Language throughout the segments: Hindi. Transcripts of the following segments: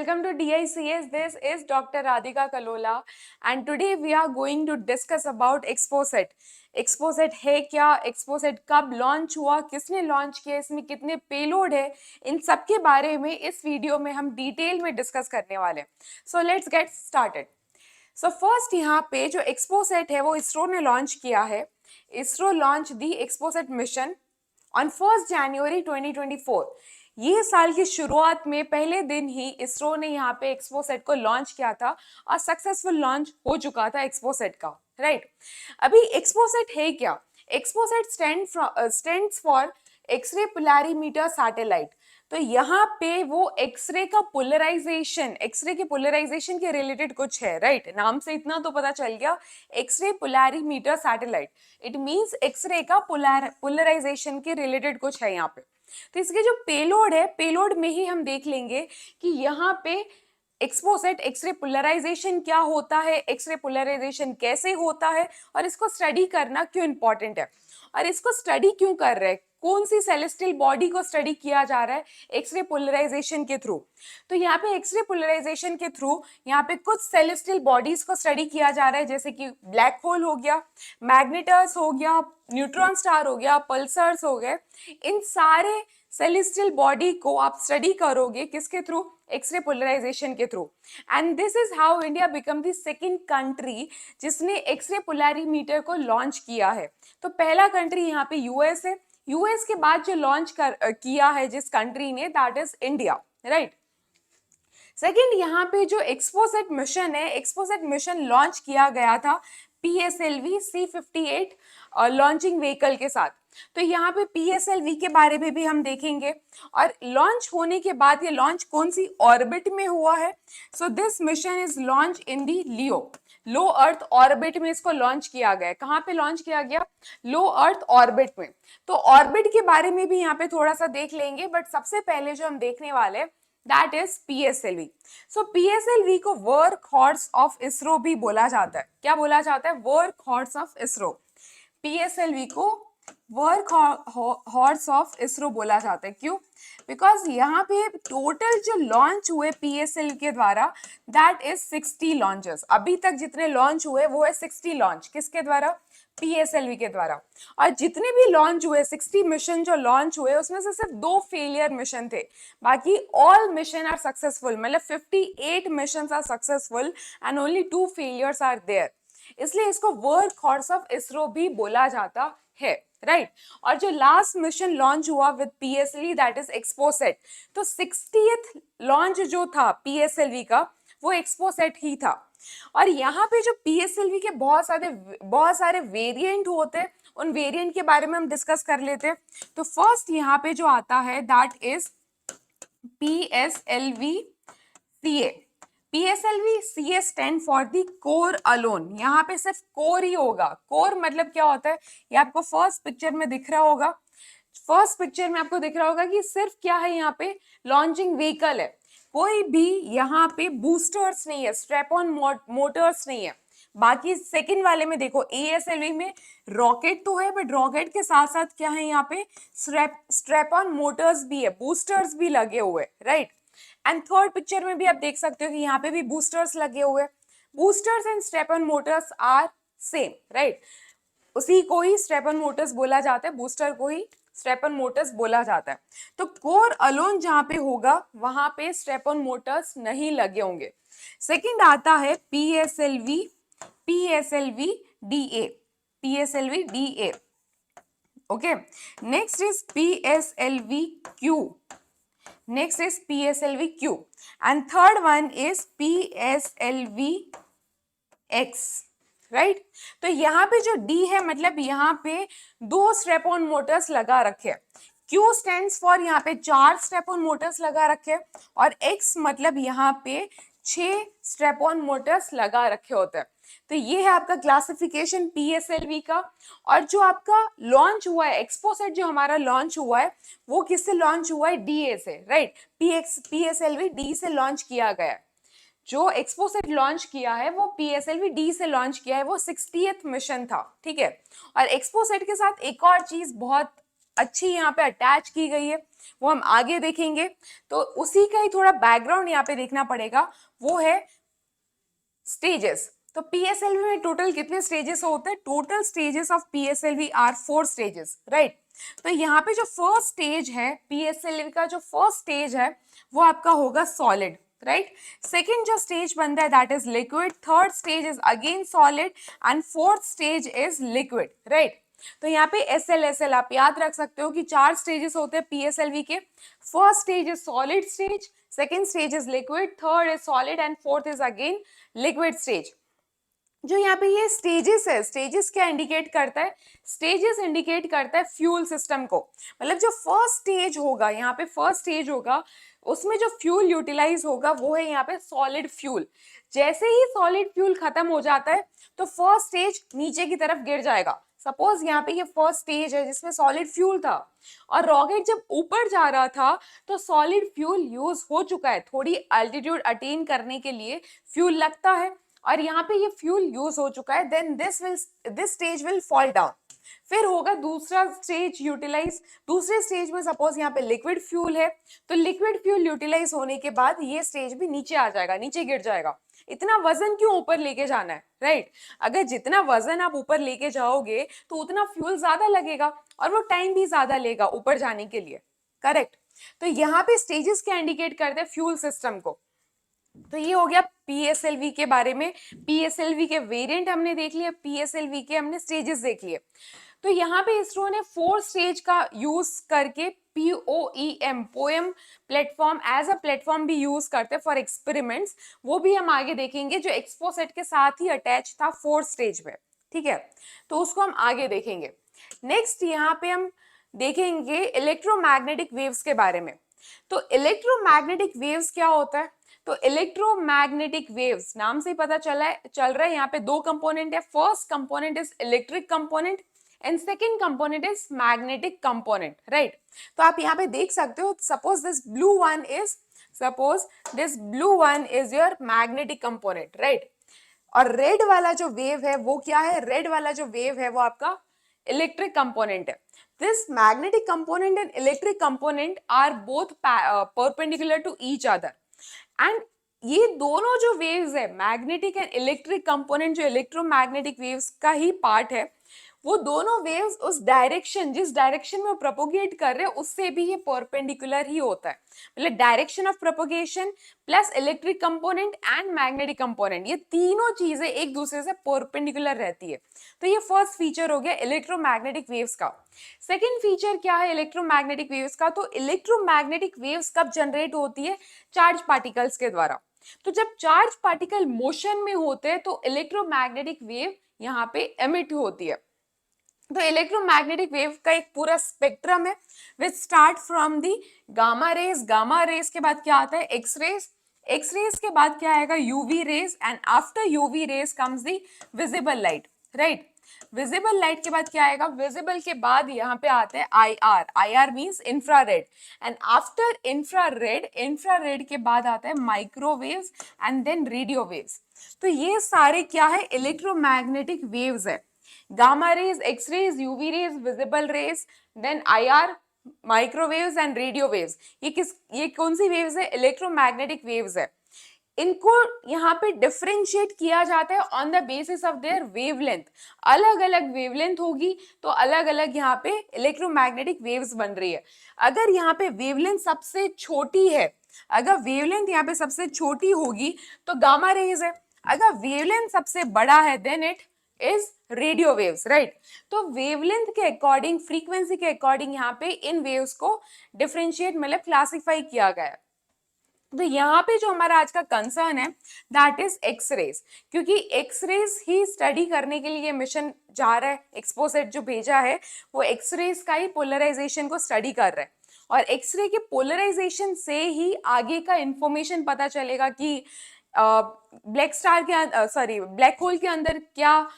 welcome to DICS. This is Dr. Radhika Kalola and today we are going to discuss about Exposet. Exposet है क्या, Exposet कब लॉन्च हुआ, किसने लॉन्च किया, इसमें कितने पेलोड है, इन सब के बारे में इस वीडियो में हम डिटेल में डिस्कस करने वाले हैं. So let's get started. So first यहाँ पे जो एक्सपोसेट है वो इसरो ने लॉन्च किया है. ISRO launch the XPoSat mission on 1 जनवरी 2024. ये साल की शुरुआत में पहले दिन ही इसरो ने यहाँ पे एक्सपोसेट को लॉन्च किया था और सक्सेसफुल लॉन्च हो चुका था एक्सपोसेट का, राइट. अभी एक्सपोसेट है क्या? XPoSat stands for X-ray polarimeter satellite. तो यहाँ पे वो एक्सरे के पोलराइजेशन के रिलेटेड कुछ है, राइट. नाम से इतना तो पता चल गया, X-ray polarimeter satellite. It means X-ray का पोलराइजेशन के रिलेटेड कुछ है यहाँ पे. तो इसके जो पेलोड है, पेलोड में ही हम देख लेंगे कि यहाँ पे एक्सपोसेट एक्सरे पोलराइजेशन क्या होता है, एक्सरे पोलराइजेशन कैसे होता है और इसको स्टडी करना क्यों इंपॉर्टेंट है और इसको स्टडी क्यों कर रहे हैं, कौन सी सेलेस्टियल बॉडी को स्टडी किया जा रहा है एक्सरे पोलराइजेशन के थ्रू. तो यहाँ पे एक्सरे पोलराइजेशन के थ्रू यहाँ पे कुछ सेलेस्टियल बॉडीज को स्टडी किया जा रहा है, जैसे कि ब्लैक होल हो गया, मैग्नेटर्स हो गया, न्यूट्रॉन स्टार हो गया, पल्सर्स हो गए. इन सारे सेलेस्टियल बॉडी को आप स्टडी करोगे किसके थ्रू? एक्सरे पोलराइजेशन के through. And this is how India become the second country जिसने एक्सरे पोलैरिमीटर को लॉन्च किया है. तो पहला कंट्री यहाँ पे यूएस है. यूएस के बाद जो लॉन्च किया है जिस कंट्री ने, that is India, right. Second, यहाँ पे जो एक्सपोसेट मिशन है, एक्सपोसेट मिशन लॉन्च किया गया था PSLV C58 लॉन्चिंग व्हीकल के साथ. तो यहाँ पे PSLV के बारे में भी हम देखेंगे और लॉन्च होने के बाद ये लॉन्च कौन सी ऑर्बिट में हुआ है. So this mission is launch in the low earth orbit में इसको लॉन्च किया गया. कहाँ पे लॉन्च किया गया? लो अर्थ ऑर्बिट में. तो ऑर्बिट के बारे में भी यहाँ पे थोड़ा सा देख लेंगे, बट सबसे पहले जो हम देखने वाले that is PSLV. So PSLV को वर्क हॉर्स ऑफ इसरो भी बोला जाता है. क्या बोला जाता है? Work horse of ISRO. PSLV को वर्क हॉर्स ऑफ इसरो बोला जाता है. क्यों? बिकॉज यहाँ पे टोटल जो लॉन्च हुए PSLV के द्वारा दैट इज 60 लॉन्चेस. अभी तक जितने लॉन्च हुए वो है 60 लॉन्च. किसके द्वारा? PSLV के द्वारा. और जितने भी लॉन्च हुए 60 मिशन जो लॉन्च हुए उसमें से सिर्फ 2 फेलियर मिशन थे, बाकी ऑल मिशन आर सक्सेसफुल. मतलब 58 mission are successful and only 2 failures are there. इसलिए इसको वर्क हॉर्स ऑफ इसरो भी बोला जाता है, राइट. और जो लास्ट मिशन लॉन्च हुआ with PSLV that is XPoSat. तो 60th लॉन्च जो था PSLV का वो एक्सपोसेट ही था. और यहाँ पे जो PSLV के बहुत सारे वेरिएंट होते हैं, उन वेरिएंट के बारे में हम डिस्कस कर लेते हैं. तो फर्स्ट यहाँ पे जो आता है that is PSLV CA. PSLV CA stand for the core alone. यहाँ पे सिर्फ कोर ही होगा. कोर मतलब क्या होता है? ये आपको फर्स्ट पिक्चर में दिख रहा होगा. फर्स्ट पिक्चर में आपको दिख रहा होगा कि सिर्फ क्या है, यहाँ पे लॉन्चिंग व्हीकल है. कोई भी यहाँ पे बूस्टर्स नहीं है, स्ट्रैप ऑन मोटर्स नहीं है. बाकी सेकंड वाले में देखो, ASLV में रॉकेट तो है, बट रॉकेट के साथ साथ क्या है, यहाँ पे स्ट्रैप ऑन मोटर्स भी है, बूस्टर्स भी लगे हुए, राइट. एंड थर्ड पिक्चर में भी आप देख सकते हो कि यहाँ पे भी बूस्टर्स लगे हुए. Boosters and strap on motors are same, right. उसी को ही स्ट्रैप ऑन मोटर्स बोला जाता है, बूस्टर को ही स्ट्रैप ऑन मोटर्स बोला जाता है. तो कोर अलोन जहां पे होगा वहां पे स्ट्रैप ऑन मोटर्स नहीं लगे होंगे. सेकंड आता है PSLV DA. Okay. Next is PSLV Q and third one is PSLV X, right. तो यहाँ पे जो D है मतलब यहाँ पे 2 स्ट्रैप ऑन मोटर्स लगा रखे. Q स्टैंड्स फॉर यहाँ पे 4 स्ट्रैप ऑन मोटर्स लगा रखे और X मतलब यहाँ पे 6 स्ट्रैप ऑन मोटर्स लगा रखे होते हैं. तो ये है आपका क्लासिफिकेशन PSLV का. और जो आपका लॉन्च हुआ है एक्सपोसेट, जो हमारा लॉन्च हुआ है वो किससे लॉन्च हुआ है? DA से, राइट. PSLV D से लॉन्च किया गया है. जो एक्सपोसेट लॉन्च किया है वो PSLV D से लॉन्च किया है, वो 60th मिशन था, ठीक है. और एक्सपोसेट के साथ एक और चीज बहुत अच्छी यहाँ पे अटैच की गई है, वो हम आगे देखेंगे। तो उसी का ही थोड़ा बैकग्राउंड यहाँ पे देखना पड़ेगा, वो है स्टेजेस। तो पीएसएलवी में टोटल कितने स्टेजेस होते हैं? Total stages of PSLV are 4 stages, right. तो यहाँ पे जो फर्स्ट स्टेज है पीएसएलवी का, जो फर्स्ट स्टेज है वो आपका होगा सॉलिड, राइट। सेकेंड जो स्टेज बनता है that is liquid, third stage is again solid and fourth stage is liquid, right. तो यहाँ पे एसएल आप याद रख सकते हो कि 4 स्टेजेस होते हैं पीएसएलवी के। First stage is solid stage, second stage is liquid, third is solid and fourth is again liquid stage. जो यहाँ पे ये स्टेजेस है, स्टेजेस क्या इंडिकेट करता है? स्टेजेस इंडिकेट करता है फ्यूल सिस्टम को। मतलब जो फर्स्ट स्टेज होगा, यहाँ पे फर्स्ट स्टेज होगा, उसमें जो फ्यूल यूटिलाइज होगा वो है यहाँ पे सॉलिड फ्यूल। जैसे ही सॉलिड फ्यूल खत्म हो जाता है तो फर्स्ट स्टेज नीचे की तरफ गिर जाएगा। सपोज यहाँ पे ये फर्स्ट स्टेज है जिसमें सॉलिड फ्यूल था और रॉकेट जब ऊपर जा रहा था तो सॉलिड फ्यूल यूज हो चुका है, थोड़ी अल्टीट्यूड अटेन करने के लिए फ्यूल लगता है और यहाँ पे ये फ्यूल यूज हो चुका है, then this stage will fall down. फिर होगा दूसरा स्टेज यूटिलाइज। दूसरे स्टेज में सपोज यहाँ पे लिक्विड फ्यूल है, तो लिक्विड फ्यूल यूटिलाइज होने के बाद ये स्टेज भी नीचे आ जाएगा, नीचे गिर जाएगा। इतना वजन क्यों ऊपर लेके जाना है, राइट? अगर जितना वजन आप ऊपर लेके जाओगे तो उतना फ्यूल ज्यादा लगेगा और वो टाइम भी ज्यादा लेगा ऊपर जाने के लिए, करेक्ट। तो यहाँ पे स्टेजेस क्या इंडिकेट करते हैं? फ्यूल सिस्टम को। तो ये हो गया पीएसएलवी के बारे में। पीएसएलवी के वेरिएंट हमने देख लिए, पीएसएलवी के हमने स्टेजेस देख लिए। तो यहाँ पे इसरो ने 4 स्टेज का यूज करके POEM POEM platform as a platform भी यूज करते फॉर एक्सपेरिमेंट्स, वो भी हम आगे देखेंगे, जो एक्सपोसेट के साथ ही अटैच था 4 स्टेज में, ठीक है। तो उसको हम आगे देखेंगे। नेक्स्ट यहाँ पे हम देखेंगे इलेक्ट्रोमैग्नेटिक वेव्स के बारे में। तो इलेक्ट्रोमैग्नेटिक वेव्स क्या होता है? तो इलेक्ट्रोमैग्नेटिक वेव्स नाम से ही पता चल रहा है यहाँ पे 2 कंपोनेंट है। First component is electric component and second component is magnetic component, right. तो आप यहाँ पे देख सकते हो, suppose this blue one is your magnetic component, right. और रेड वाला जो वेव है वो क्या है? रेड वाला जो वेव है वो आपका इलेक्ट्रिक कंपोनेंट है। This magnetic component and electric component are both perpendicular to each other. And ये दोनों जो वेव्स है, मैग्नेटिक एंड इलेक्ट्रिक कंपोनेंट, जो इलेक्ट्रोमैग्नेटिक वेव्स का ही पार्ट है, वो दोनों वेव्स उस डायरेक्शन, जिस डायरेक्शन में प्रोपोगेट कर रहे हैं उससे भी ये परपेंडिकुलर ही होता है। मतलब direction of propagation plus electric component and magnetic component, ये तीनों चीजें एक दूसरे से परपेंडिकुलर रहती है। तो ये फर्स्ट फीचर हो गया इलेक्ट्रोमैग्नेटिक वेव्स का। सेकेंड फीचर क्या है इलेक्ट्रोमैग्नेटिक वेव्स का? तो इलेक्ट्रोमैग्नेटिक वेव्स कब जनरेट होती है? चार्ज पार्टिकल्स के द्वारा। तो जब चार्ज पार्टिकल मोशन में होते हैं तो इलेक्ट्रोमैग्नेटिक वेव यहाँ पे एमिट होती है। तो इलेक्ट्रोमैग्नेटिक वेव का एक पूरा स्पेक्ट्रम है which start from the gamma rays. Gamma rays के बाद क्या आता है? X raise. एक्स रेज के बाद क्या आएगा? UV rays. And after UV rays comes the visible light, right. Visible light के बाद क्या आएगा? विजिबल के बाद यहाँ पे आते हैं IR। IR means infrared. And after infrared, infrared के बाद आता है microwaves and then radio waves. तो ये सारे क्या है? इलेक्ट्रोमैग्नेटिक वेव्स है। Gamma rays, X rays, UV rays, visible rays, then IR, microwaves and radio waves. ये कौन सी वेव्स है? इलेक्ट्रोमैग्नेटिक वेव्स है। इनको यहाँ पे डिफरेंशिएट किया जाता है on the basis of their wavelength. अलग अलग वेवलेंथ होगी तो अलग अलग यहाँ पे इलेक्ट्रोमैग्नेटिक वेव्स बन रही है। अगर यहाँ पे वेवलेंथ सबसे छोटी है, अगर वेवलेंथ यहाँ पे सबसे छोटी होगी तो गामा रेज है। अगर वेवलेंथ सबसे बड़ा है then it is radio waves, right. तो वेवलेंथ के अकॉर्डिंग, फ्रीक्वेंसी के अकॉर्डिंग यहाँ पे इन वेव्स को डिफरेंशिएट मतलब क्लासिफाई किया गया है। तो यहाँ पे जो हमारा आज का कंसर्न है दैट इज एक्स रेज, क्योंकि एक्स रेज ही स्टडी करने के लिए मिशन जा रहा है। एक्सपोसेट जो भेजा है वो एक्स रेज का ही पोलराइजेशन को स्टडी कर रहा है और एक्सरे के पोलराइजेशन से ही आगे का इंफॉर्मेशन पता चलेगा कि ब्लैक होल के अंदर क्या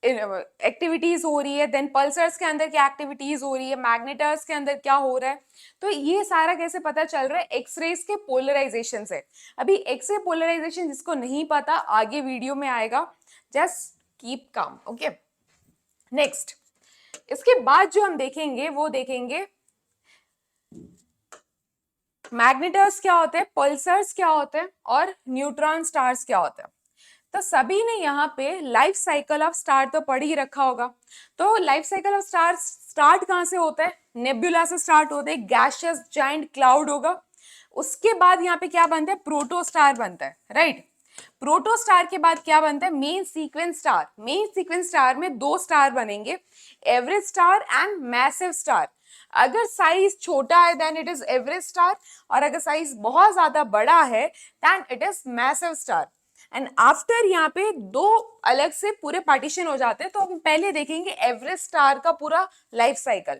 एक्टिविटीज हो रही है, देन पल्सर्स के अंदर क्या एक्टिविटीज हो रही है, मैग्नेटर्स के अंदर क्या हो रहा है। तो ये सारा कैसे पता चल रहा है? एक्सरेज के पोलराइजेशन से। अभी एक्सरे पोलराइजेशन जिसको नहीं पता आगे वीडियो में आएगा, just keep calm, okay. Next इसके बाद जो हम देखेंगे वो देखेंगे मैग्नेटर्स क्या होते हैं, पल्सर्स क्या होते हैं और न्यूट्रॉन स्टार्स क्या होते हैं। तो सभी ने यहाँ पे लाइफ साइकिल ऑफ स्टार तो पढ़ ही रखा होगा। तो life cycle of star start कहाँ से होता है, नेब्यूला से स्टार्ट होता है, गैसियस जाइंट क्लाउड होगा। उसके बाद यहाँ पे क्या बनता है, प्रोटोस्टार बनता है, राइट। प्रोटोस्टार के बाद क्या बनता है, main sequence star. Main sequence star में दो स्टार बनेंगे, average star and massive star. अगर साइज छोटा है then it is average star, और अगर साइज बहुत ज्यादा बड़ा है then it is massive star. And after यहाँ पे दो अलग से पूरे पार्टीशन हो जाते हैं। तो हम पहले देखेंगे एवरेज स्टार का पूरा लाइफ साइकिल।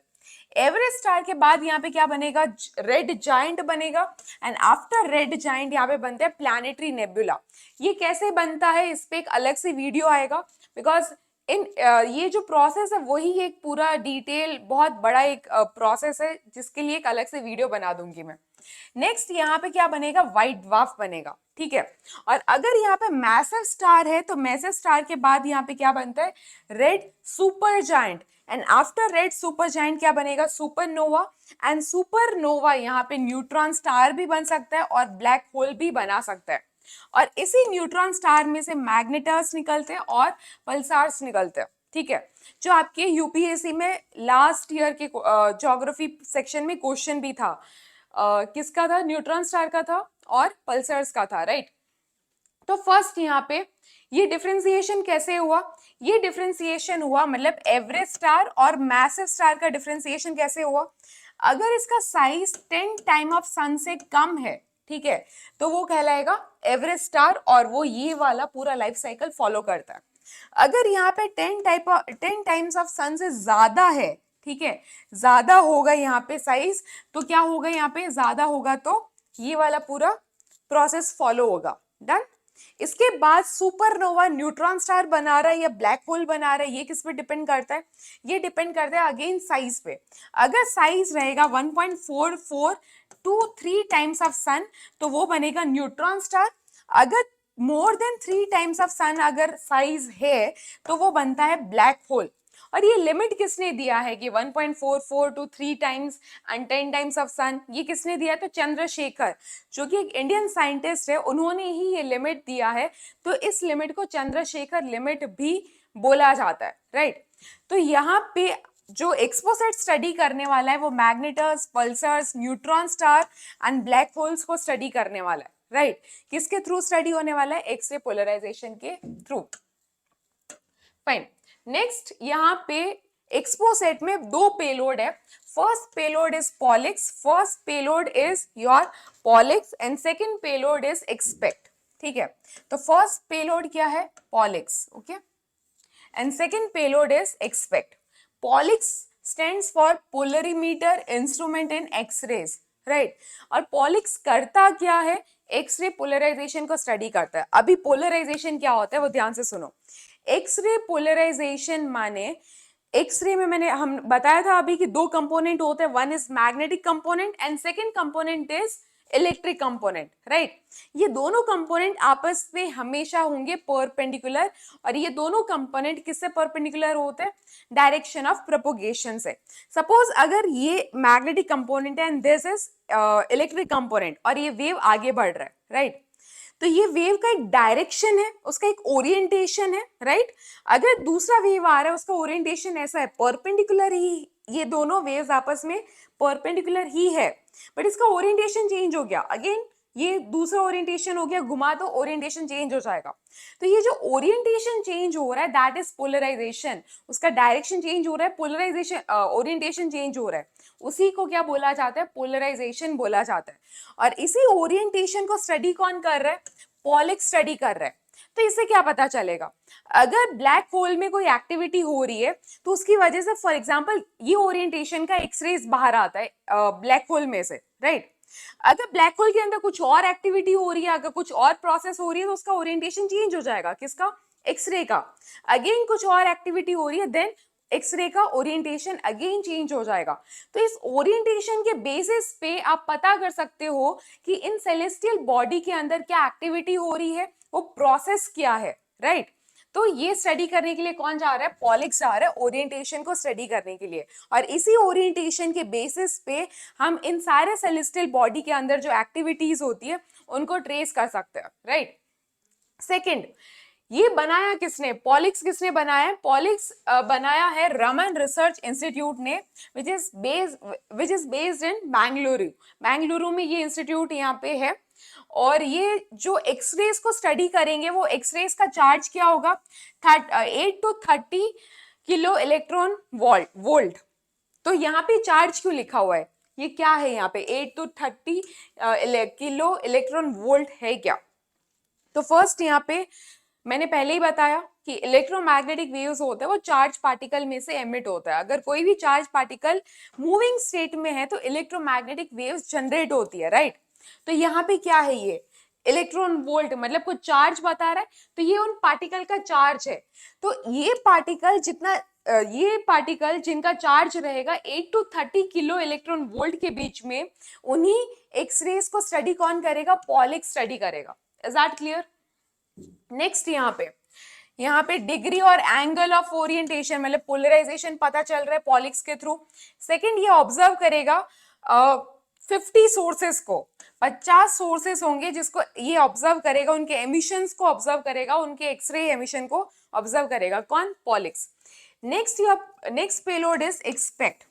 एवरेज स्टार के बाद यहाँ पे क्या बनेगा, रेड जाइंट बनेगा। एंड आफ्टर रेड जाइंट यहाँ पे बनते हैं प्लैनेटरी नेबुला। ये कैसे बनता है इस पे एक अलग से वीडियो आएगा, बिकॉज ये जो प्रोसेस है वही एक पूरा डिटेल बहुत बड़ा एक प्रोसेस है, जिसके लिए एक अलग से वीडियो बना दूंगी मैं। नेक्स्ट यहाँ पे क्या बनेगा, व्हाइट ड्वार्फ बनेगा, ठीक है। और अगर यहाँ पे मैसिव स्टार है तो मैसिव स्टार के बाद यहाँ पे क्या बनता है, red super giant. And after red super giant क्या बनेगा, सुपरनोवा। एंड सुपरनोवा यहाँ पे न्यूट्रॉन स्टार भी बन सकता है और ब्लैक होल भी बना सकता है। और इसी न्यूट्रॉन स्टार में से मैग्नेटर्स निकलते हैं और पल्सार्स निकलते हैं, ठीक है। जो आपके यूपीएससी में लास्ट ईयर के ज्योग्राफी सेक्शन में क्वेश्चन भी था, किसका था, न्यूट्रॉन स्टार का था और पल्सर्स का था, राइट। तो फर्स्ट यहाँ पे ये डिफरेंशिएशन कैसे हुआ, ये डिफरेंशिएशन हुआ मतलब एवरेज स्टार और मैसिव स्टार का डिफरेंशिएशन कैसे हुआ। अगर इसका साइज 10 टाइम ऑफ सन से कम है, ठीक है, तो वो कहलाएगा एवरेज स्टार और वो ये वाला पूरा लाइफ साइकिल फॉलो करता है। अगर यहाँ पे 10 टाइम्स ऑफ सन से ज्यादा है, ठीक है, ज्यादा होगा यहाँ पे साइज, तो क्या होगा, यहाँ पे ज्यादा होगा तो ये वाला पूरा प्रोसेस फॉलो होगा, डन। इसके बाद सुपरनोवा न्यूट्रॉन स्टार बना रहा है या ब्लैक होल बना रहा है, ये किस पे डिपेंड करता है, ये डिपेंड करता है अगेन साइज पे। अगर साइज रहेगा 1.44 to 3 टाइम्स ऑफ सन तो वो बनेगा न्यूट्रॉन स्टार। अगर मोर देन 3 टाइम्स ऑफ सन अगर साइज है तो वो बनता है ब्लैक होल। और ये लिमिट किसने दिया है कि 1.44 to 3 times and 10 times of sun, ये किसने दिया है, तो चंद्रशेखर जो कि एक इंडियन साइंटिस्ट है, उन्होंने ही ये लिमिट दिया है। तो इस लिमिट को चंद्रशेखर लिमिट भी बोला जाता है, राइट। तो यहाँ पे जो एक्सपोसेट स्टडी करने वाला है वो magnetars, pulsars, neutron star and black holes को स्टडी करने वाला है, राइट। किसके थ्रू स्टडी होने वाला है, एक्सरे पोलराइजेशन के थ्रू। फाइन। नेक्स्ट यहाँ पे एक्सपोसेट में दो पेलोड है। First payload is POLIX, first payload is your POLIX and second payload is XSPECT, ठीक है। तो फर्स्ट पेलोड क्या है, POLIX, okay, and second payload is XSPECT. POLIX stands for polarimeter instrument in X-rays, right. और पॉलिक्स करता क्या है, एक्सरे पोलराइजेशन को स्टडी करता है। अभी पोलराइजेशन क्या होता है वो ध्यान से सुनो। एक्सरे पोलराइजेशन माने, एक्सरे में मैंने हम बताया था अभी कि दो कंपोनेंट होते हैं, one is magnetic component and second component is electric component, right. ये दोनों कंपोनेंट आपस में हमेशा होंगे परपेंडिकुलर, और ये दोनों कंपोनेंट किससे परपेंडिकुलर होते हैं, डायरेक्शन ऑफ प्रोपोगेशन से। सपोज अगर ये मैग्नेटिक कंपोनेंट है and this is electric component और ये वेव आगे बढ़ रहा है, राइट। तो ये वेव का एक डायरेक्शन है, उसका एक ओरिएंटेशन है, राइट। अगर दूसरा वेव आ रहा है उसका ओरिएंटेशन ऐसा है, परपेंडिकुलर ही, ये दोनों वेव्स आपस में परपेंडिकुलर ही है, बट इसका ओरिएंटेशन चेंज हो गया, अगेन ये दूसरा ओरिएंटेशन हो गया, घुमा तो ओरिएंटेशन चेंज हो जाएगा। तो ये जो ओरिएंटेशन चेंज हो रहा है दैट इज पोलराइजेशन, उसका डायरेक्शन चेंज हो रहा है, पोलराइजेशन ओरिएंटेशन चेंज हो रहा है, उसी को क्या बोला जाता है, पोलराइजेशन बोला जाता है। और इसी ओरिएंटेशन को स्टडी कौन कर रहा है, पॉलिक्स स्टडी कर रहा है। तो इससे क्या पता चलेगा, अगर ब्लैक होल में कोई एक्टिविटी हो रही है तो उसकी वजह से, फॉर एग्जांपल ये ओरिएंटेशन का एक्सरेज बाहर आता है ब्लैक होल में से, राइट। अगर ब्लैक होल के अंदर कुछ और एक्टिविटी हो रही है, अगर कुछ और प्रोसेस हो रही है तो उसका ओरिएंटेशन चेंज हो जाएगा, किसका, एक्सरे का। अगेन कुछ और एक्टिविटी हो रही है देन एक्सरे का ओरिएंटेशन अगेन चेंज हो जाएगा। तो इस ओरिएंटेशन के बेसिस पे आप पता कर सकते हो कि इन सेलेस्टियल बॉडी के अंदर क्या एक्टिविटी हो रही है, वो प्रोसेस क्या है, राइट। तो ये स्टडी करने के लिए कौन जा रहा है, पॉलिक्स जा रहा है ओरिएंटेशन को स्टडी करने के लिए, और इसी ओरिएंटेशन के बेसिस पे हम इन सारे सेलेस्टियल बॉडी के अंदर जो एक्टिविटीज होती है उनको ट्रेस कर सकते हैं, राइट। सेकेंड, ये बनाया किसने, पॉलिक्स किसने बनाया है, पॉलिक्स बनाया है रमन रिसर्च इंस्टीट्यूट ने, which is based in Bengaluru. Bengaluru में ये इंस्टीट्यूट यहाँ पे है, और ये जो एक्सरेज को स्टडी करेंगे वो एक्सरेज का चार्ज क्या होगा, 8 to 30 किलो इलेक्ट्रॉन वोल्ट। तो यहाँ पे चार्ज क्यों लिखा हुआ है, ये क्या है यहाँ पे 8 to 30 किलो इलेक्ट्रॉन वोल्ट है क्या। तो फर्स्ट यहाँ पे मैंने पहले ही बताया कि इलेक्ट्रोमैग्नेटिक वेव्स होते हैं वो चार्ज पार्टिकल में से एमिट होता है। अगर कोई भी चार्ज पार्टिकल मूविंग स्टेट में है तो इलेक्ट्रोमैग्नेटिक वेव्स जनरेट होती है, राइट। तो यहाँ पे क्या है, ये इलेक्ट्रॉन वोल्ट मतलब कुछ चार्ज बता रहा है, तो ये उन पार्टिकल का चार्ज है। तो ये पार्टिकल जिनका चार्ज रहेगा 8 to 30 किलो इलेक्ट्रॉन वोल्ट के बीच में, उन्हीं एक्सरेज को स्टडी कौन करेगा, पॉलिक्स स्टडी करेगा। Is that clear. नेक्स्ट यहाँ पे डिग्री और एंगल ऑफ ओरिएंटेशन मतलब पोलराइजेशन पता चल रहा है पॉलिक्स के थ्रू। सेकंड, ये ऑब्जर्व करेगा 50 सोर्सेस को, 50 सोर्सेस होंगे जिसको ये ऑब्जर्व करेगा, उनके एमिशंस को ऑब्जर्व करेगा, उनके एक्सरे एमिशन को ऑब्जर्व करेगा, कौन, POLIX. Next payload is XSPECT.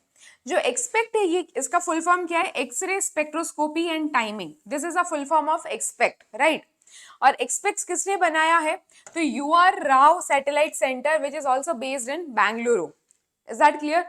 जो एक्सपेक्ट है ये इसका फुल फॉर्म क्या है, X-ray spectroscopy and timing, this is a full form of XSPECT, right. और एक्सपेक्ट किसने बनाया है, तो UR Rao satellite centre which is also based in Bengaluru. Is that clear.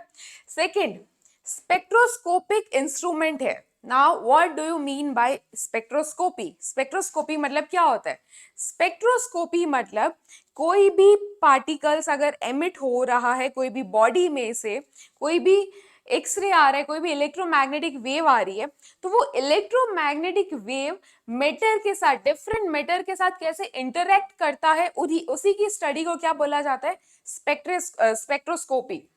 Second, spectroscopic instrument है। Now what do you mean by spectroscopy, spectroscopy मतलब क्या होता है, स्पेक्ट्रोस्कोपी मतलब कोई भी पार्टिकल्स अगर एमिट हो रहा है कोई भी बॉडी में से, कोई भी एक्सरे आ रहा है, कोई भी इलेक्ट्रोमैग्नेटिक वेव आ रही है, तो वो इलेक्ट्रोमैग्नेटिक वेव मेटर के साथ, डिफरेंट मेटर के साथ कैसे इंटरैक्ट करता है, उसी की स्टडी को क्या बोला जाता है, स्पेक्ट्रोस्कोपी।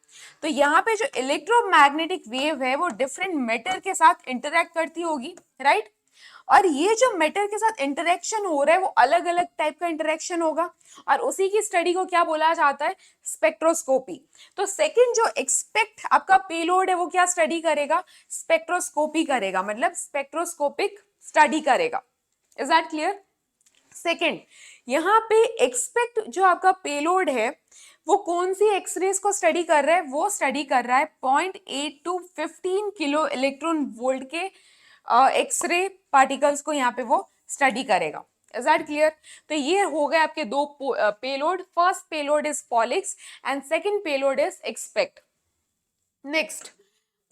तो यहाँ पे जो इलेक्ट्रोमैग्नेटिक वेव है वो डिफरेंट मेटर के साथ इंटरैक्ट करती होगी, राइट। और ये जो मेटर के साथ इंटरेक्शन हो रहा है वो अलग अलग टाइप का इंटरेक्शन होगा, और उसी की स्टडी को क्या बोला जाता है, स्पेक्ट्रोस्कोपी। तो सेकंड जो एक्सपेक्ट आपका पेलोड है वो क्या स्टडी करेगा, स्पेक्ट्रोस्कोपी करेगा, मतलब स्पेक्ट्रोस्कोपिक स्टडी करेगा। Is that clear. सेकंड, यहाँ पे एक्सपेक्ट जो आपका पेलोड है वो कौन सी एक्सरेज को स्टडी कर रहा है, वो स्टडी कर रहा है 0.8 to 15 किलो इलेक्ट्रॉन वोल्ट के एक्सरे पार्टिकल्स को यहाँ पे वो स्टडी करेगा। Is that clear. तो ये हो गए आपके दो payload, first payload is POLIX and second payload is XPECT. Next,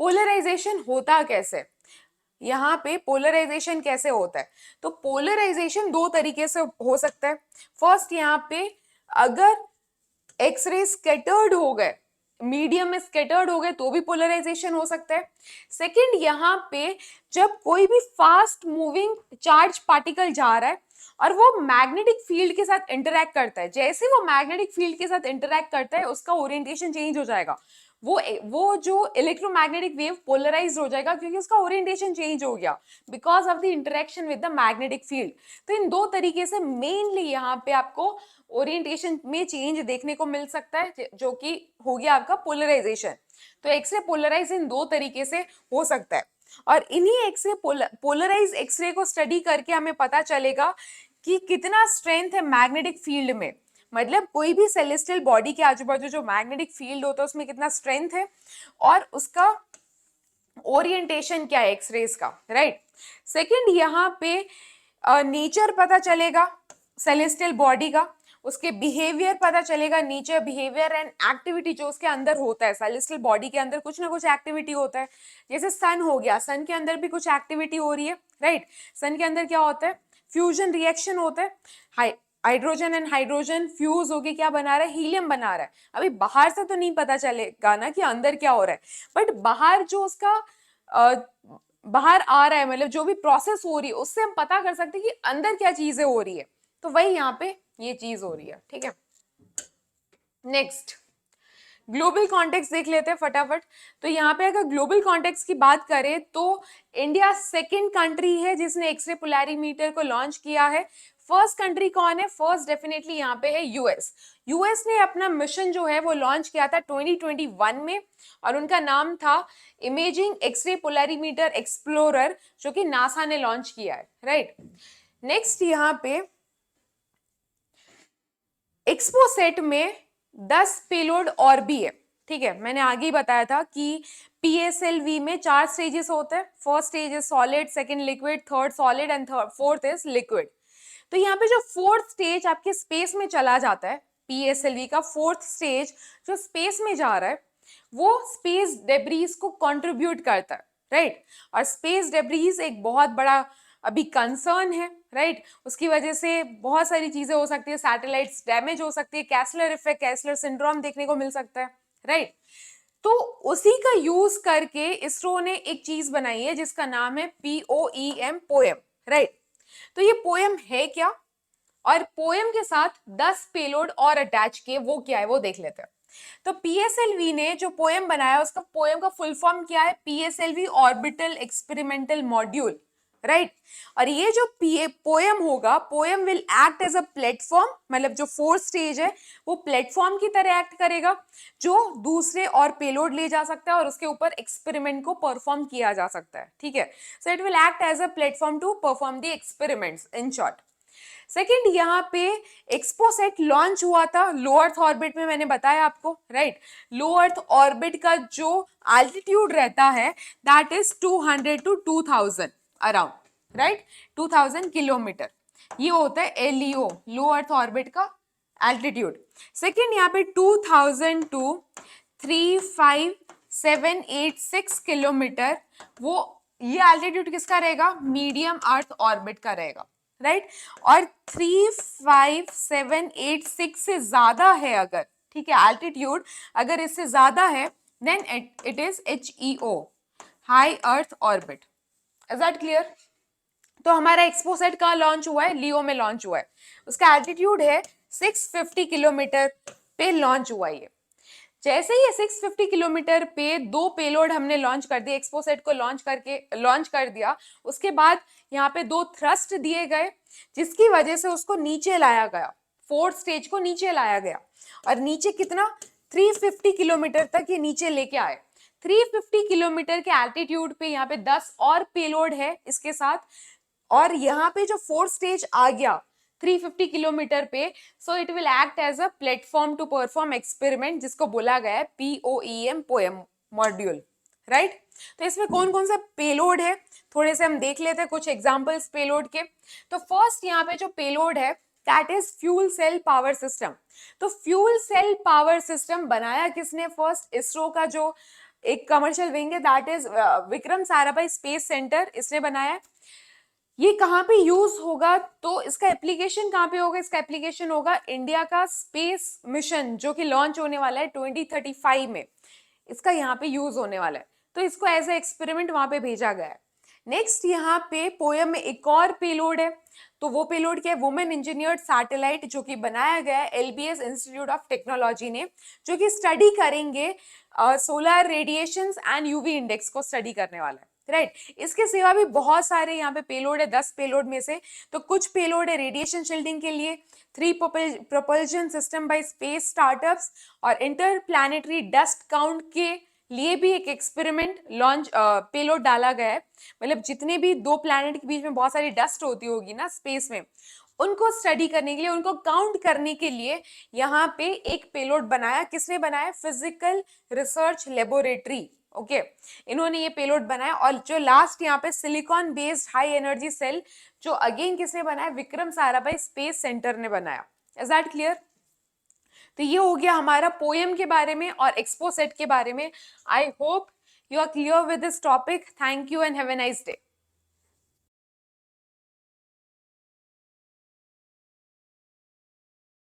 polarization होता कैसे, यहाँ पे पोलराइजेशन कैसे होता है, तो पोलराइजेशन दो तरीके से हो सकता है। फर्स्ट, यहाँ पे अगर एक्सरे स्कैटर्ड हो गए, मीडियम में स्कैटर्ड हो गए तो भी पोलराइजेशन हो सकता है। सेकंड, यहाँ पे जब कोई भी फास्ट मूविंग चार्ज पार्टिकल जा रहा है और वो मैग्नेटिक फील्ड के साथ इंटरैक्ट करता है, जैसे वो मैग्नेटिक फील्ड के साथ इंटरैक्ट करता है उसका ओरिएंटेशन चेंज हो जाएगा, वो जो इलेक्ट्रोमैग्नेटिक वेव पोलराइज हो जाएगा क्योंकि उसका ओरिएंटेशन चेंज हो गया because of the interaction with the magnetic field. तो इन दो तरीके से मेनली यहाँ पे आपको ओरिएंटेशन में चेंज देखने को मिल सकता है, जो कि हो गया आपका पोलराइजेशन। तो एक्सरे पोलराइज इन दो तरीके से हो सकता है, और इन्हीं एक्सरे पोलराइज एक्सरे को स्टडी करके हमें पता चलेगा कि कितना स्ट्रेंथ है मैग्नेटिक फील्ड में, मतलब कोई भी सेलेस्टियल बॉडी के आजू बाजू जो मैग्नेटिक फील्ड होता है उसमें कितना स्ट्रेंथ है और उसका ओरिएंटेशन क्या है एक्सरेज का, राइट। सेकंड, यहाँ पे नेचर पता चलेगा सेलेस्टियल बॉडी का, उसके बिहेवियर पता चलेगा, नेचर, बिहेवियर एंड एक्टिविटी जो उसके अंदर होता है। सेलेस्टियल बॉडी के अंदर कुछ ना कुछ एक्टिविटी होता है, जैसे सन हो गया, सन के अंदर भी कुछ एक्टिविटी हो रही है, राइट। सन के अंदर क्या होता है, फ्यूजन रिएक्शन होता है, हाइड्रोजन एंड हाइड्रोजन फ्यूज होके क्या बना रहा है, हीलियम बना रहा है। अभी बाहर से तो नहीं पता चलेगा ना कि अंदर क्या हो रहा है, बट बाहर जो उसका बाहर आ रहा है, मतलब जो भी प्रोसेस हो रही है उससे हम पता कर सकते हैं कि अंदर क्या चीजें हो रही है। तो वही यहाँ पे ये चीज हो रही है, ठीक है। नेक्स्ट, ग्लोबल कॉन्टेक्स्ट देख लेते हैं फटाफट। तो यहाँ पे अगर ग्लोबल कॉन्टेक्स्ट की बात करें तो इंडिया सेकंड कंट्री है जिसने एक्सरे पोलैरिमीटर को लॉन्च किया है। फर्स्ट कंट्री कौन है? फर्स्ट डेफिनेटली यहाँ पे है यूएस। यूएस ने अपना मिशन जो है वो लॉन्च किया था 2021 में और उनका नाम था इमेजिंग एक्सरे पोलरीमीटर एक्सप्लोरर, जो कि नासा ने लॉन्च किया है, राइट। नेक्स्ट यहाँ पे एक्सपोसेट में 10 पेलोड और भी है, ठीक है। मैंने आगे ही बताया था कि पीएसएलवी में 4 स्टेजेस होते हैं। First stage is solid, second liquid, third solid and fourth is liquid. तो यहाँ पे जो फोर्थ स्टेज आपके स्पेस में चला जाता है, पीएसएलवी का फोर्थ स्टेज जो स्पेस में जा रहा है, वो स्पेस डेब्रीज को कंट्रीब्यूट करता है, राइट। और स्पेस डेब्रीज एक बहुत बड़ा अभी कंसर्न है, राइट। उसकी वजह से बहुत सारी चीजें हो सकती है, सैटेलाइट्स डैमेज हो सकती है, कैसलर इफेक्ट, कैसलर सिंड्रोम देखने को मिल सकता है, राइट। तो उसी का यूज करके इसरो ने एक चीज बनाई है जिसका नाम है POEM, पोएम, राइट। तो ये पोएम है क्या, और पोएम के साथ 10 पेलोड और अटैच किए, वो क्या है वो देख लेते हैं। तो पीएसएलवी ने जो पोएम बनाया, उसका पोएम का फुल फॉर्म क्या है? PSLV orbital experimental module, right. और ये जो पोएम होगा, POEM will act as a platform, मतलब जो फोर्थ स्टेज है वो प्लेटफॉर्म की तरह एक्ट करेगा, जो दूसरे और पेलोड ले जा सकता है और उसके ऊपर एक्सपेरिमेंट को परफॉर्म किया जा सकता है, ठीक है। So it will act as a platform to perform the experiments, in short. Second, यहाँ पे एक्सपोसेट लॉन्च हुआ था लो अर्थ ऑर्बिट में, मैंने बताया आपको, राइट। लो अर्थ ऑर्बिट का जो एल्टीट्यूड रहता है that is 200 to 2000 around, right, 2000 kilometre. ये होता है LEO, लो अर्थ ऑर्बिट का एल्टीट्यूड। सेकेंड, यहाँ पे 2000 to 35786 किलोमीटर, वो ये एल्टीट्यूड किसका रहेगा? मीडियम अर्थ ऑर्बिट का रहेगा, राइट। और 35786 से ज्यादा है अगर, ठीक है, एल्टीट्यूड अगर इससे ज्यादा है, then it is HEO, high earth orbit. Is that clear? तो हमारा एक्सपोसेट कहाँ लॉन्च हुआ है? लियो में लॉन्च हुआ है। उसका एल्टीट्यूड है 650 किलोमीटर पे लॉन्च हुआ है। जैसे ही 650 किलोमीटर पे 2 पेलोड हमने लॉन्च कर दिए, एक्सपोसेट को लॉन्च कर दिया, उसके बाद यहाँ पे 2 थ्रस्ट दिए गए, जिसकी वजह से उसको नीचे लाया गया, फोर्थ स्टेज को नीचे लाया गया। और नीचे कितना? 350 किलोमीटर तक ये नीचे लेके आए। 350 किलोमीटर के एल्टीट्यूड पे यहाँ पे 10 और पेलोड है इसके साथ, और यहाँ पे जो फोर्थ स्टेज आ गया 350 किलोमीटर पे, so it will act as a platform to perform experiment, जिसको बोला गया है POEM, पोएम मॉड्यूल, राइट। तो इसमें कौन कौन सा पेलोड है थोड़े से हम देख लेते हैं, कुछ एग्जांपल्स पेलोड के। तो फर्स्ट यहाँ पे जो पेलोड है that is fuel cell power system. तो फ्यूल सेल पावर सिस्टम बनाया किसने? फर्स्ट इसरो का जो एक कमर्शियल विंग है that is Vikram Sarabhai space centre, इसने बनाया है। ये कहाँ पे यूज होगा? तो इसका एप्लीकेशन कहाँ पे होगा? इसका एप्लीकेशन होगा इंडिया का स्पेस मिशन जो कि लॉन्च होने वाला है 2035 में, इसका यहाँ पे यूज होने वाला है। तो इसको एज ए एक्सपेरिमेंट वहां पे भेजा गया है। नेक्स्ट यहाँ पे पोएम में एक और पेलोड है, तो वो पेलोड क्या है? वुमेन इंजीनियर्ड सैटेलाइट, जो कि बनाया गया है LBS इंस्टीट्यूट ऑफ टेक्नोलॉजी ने, जो कि स्टडी करेंगे solar radiations and UV index को स्टडी करने वाला है, राइट। इसके सिवा भी बहुत सारे यहाँ पे पेलोड है, 10 पेलोड में से। तो कुछ पेलोड है रेडिएशन शील्डिंग के लिए, 3 propulsion system by space startups, और इंटरप्लैनेटरी डस्ट काउंट के लिए भी एक एक्सपेरिमेंट लॉन्च पेलोड डाला गया है। मतलब जितने भी 2 प्लैनेट के बीच में बहुत सारी डस्ट होती होगी ना स्पेस में, उनको स्टडी करने के लिए, उनको काउंट करने के लिए यहाँ पे एक पेलोड बनाया। किसने बनाया? फिजिकल रिसर्च लेबोरेटरी, ओके, इन्होंने ये पेलोड बनाया। और जो लास्ट यहाँ पे silicon based high energy cell, जो अगेन किसने बनाया? विक्रम साराभाई स्पेस सेंटर ने बनाया। Is that clear? तो ये हो गया हमारा पोएम के बारे में और एक्सपोसेट के बारे में। I hope you are clear with this topic. Thank you and have a nice day.